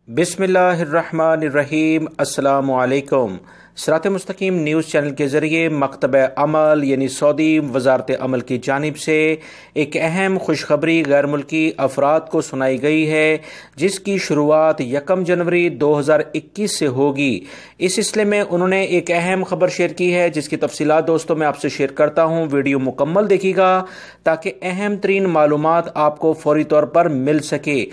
بسم اللہ الرحمن الرحیم۔ السلام علیکم۔ sirat.e.mustaqeem نیوز چینل کے ذریعے مکتب عمل یعنی سعودی وزارت عمل کی جانب سے ایک اہم خوشخبری غیر ملکی افراد کو سنائی گئی ہے، جس کی شروعات 1 جنوری 2021 سے ہوگی۔ اس سلسلے میں انہوں نے ایک اہم خبر شیئر کی ہے، جس کی تفصیلات دوستوں میں آپ سے شیئر کرتا ہوں۔ ویڈیو مکمل دیکھیے گا تاکہ اہم ترین معلومات آپ کو فوری طور پر مل سکے۔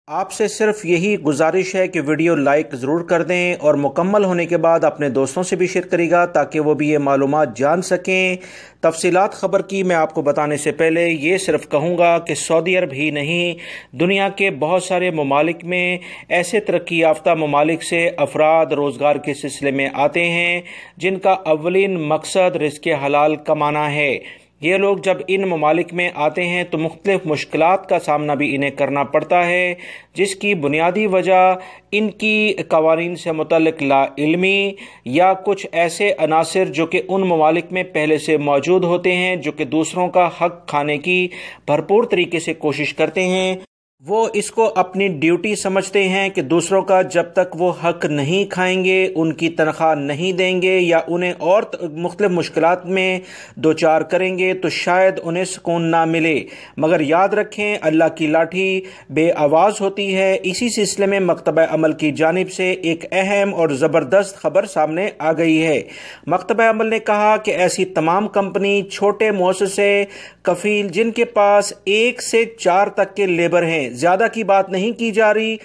آپ سے صرف یہی گزارش ہے کہ ویڈیو لائک ضرور کر دیں اور مکمل ہونے کے بعد اپنے دوستوں سے بھی شیئر کرے گا تاکہ وہ بھی یہ معلومات جان سکیں۔ تفصیلات خبر کی میں آپ کو بتانے سے پہلے یہ صرف کہوں گا کہ سعودی عرب ہی نہیں، دنیا کے بہت سارے ممالک میں ایسے ترقی یافتہ ممالک سے افراد روزگار کے سلسلے میں آتے ہیں جن کا اولین مقصد رزق حلال کمانا ہے۔ یہ لوگ جب ان ممالک میں آتے ہیں تو مختلف مشکلات کا سامنا بھی انہیں کرنا پڑتا ہے، جس کی بنیادی وجہ ان کی قوانین سے متعلق لا علمی یا کچھ ایسے عناصر جو کہ ان ممالک میں پہلے سے موجود ہوتے ہیں، جو کہ دوسروں کا حق کھانے کی بھرپور طریقے سے کوشش کرتے ہیں۔ وہ اس کو اپنی ڈیوٹی سمجھتے ہیں کہ دوسروں کا جب تک وہ حق نہیں کھائیں گے، ان کی تنخواہ نہیں دیں گے یا انہیں اور مختلف مشکلات میں دوچار کریں گے تو شاید انہیں سکون نہ ملے۔ مگر یاد رکھیں، اللہ کی لاٹھی بے آواز ہوتی ہے۔ اسی سلسلے میں مکتب عمل کی جانب سے ایک اہم اور زبردست خبر سامنے آ گئی ہے۔ مکتب عمل نے کہا کہ ایسی تمام کمپنی، چھوٹے مؤسسے، کفیل جن کے پاس 1 سے 4 تک کے لیبر ہیں، زیادہ کی بات نہیں کی جا رہی،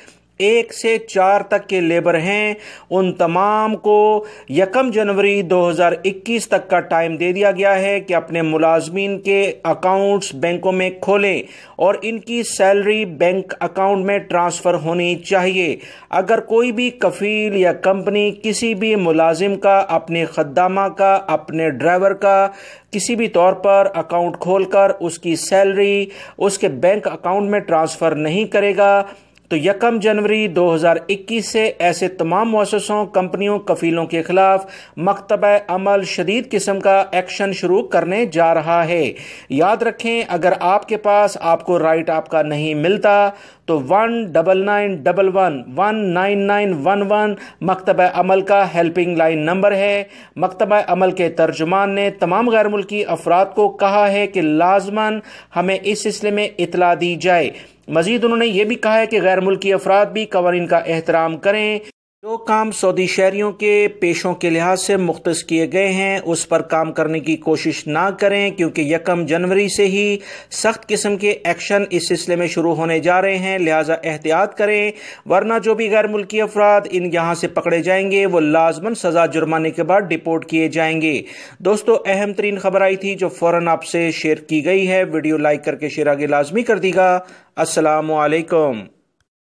1 سے 4 تک کے لیبر ہیں، ان تمام کو 1 جنوری 2021 تک کا ٹائم دے دیا گیا ہے کہ اپنے ملازمین کے اکاؤنٹس بینکوں میں کھولیں اور ان کی سیلری بینک اکاؤنٹ میں ٹرانسفر ہونی چاہیے۔ اگر کوئی بھی کفیل یا کمپنی کسی بھی ملازم کا، اپنے خدامہ کا، اپنے ڈرائیور کا کسی بھی طور پر اکاؤنٹ کھول کر اس کی سیلری اس کے بینک اکاؤنٹ میں ٹرانسفر نہیں کرے گا تو 1 جنوری 2021 سے ایسے تمام مؤسسوں، کمپنیوں، کفیلوں کے خلاف مکتب عمل شدید قسم کا ایکشن شروع کرنے جا رہا ہے۔ یاد رکھیں، اگر آپ کے پاس آپ کو رائٹ آپ کا نہیں ملتا تو 199111 19911 مکتب عمل کا ہیلپنگ لائن نمبر ہے۔ مکتب عمل کے ترجمان نے تمام غیر ملکی افراد کو کہا ہے کہ لازماً ہمیں اس سلسلے میں اطلاع دی جائے۔ مزید انہوں نے یہ بھی کہا ہے کہ غیر ملکی افراد بھی قوانین کا احترام کریں۔ جو کام سعودی شہریوں کے پیشوں کے لحاظ سے مختص کیے گئے ہیں اس پر کام کرنے کی کوشش نہ کریں، کیونکہ 1 جنوری سے ہی سخت قسم کے ایکشن اس سلسلے میں شروع ہونے جا رہے ہیں، لہٰذا احتیاط کریں، ورنہ جو بھی غیر ملکی افراد یہاں سے پکڑے جائیں گے وہ لازماً سزا جرمانے کے بعد ڈپورٹ کیے جائیں گے۔ دوستو، اہم ترین خبر آئی تھی جو فوراً آپ سے شیئر کی گئی ہے۔ ویڈیو لائک کر کے شیئر آگے لازمی کر دی گا۔ السلام علیکم۔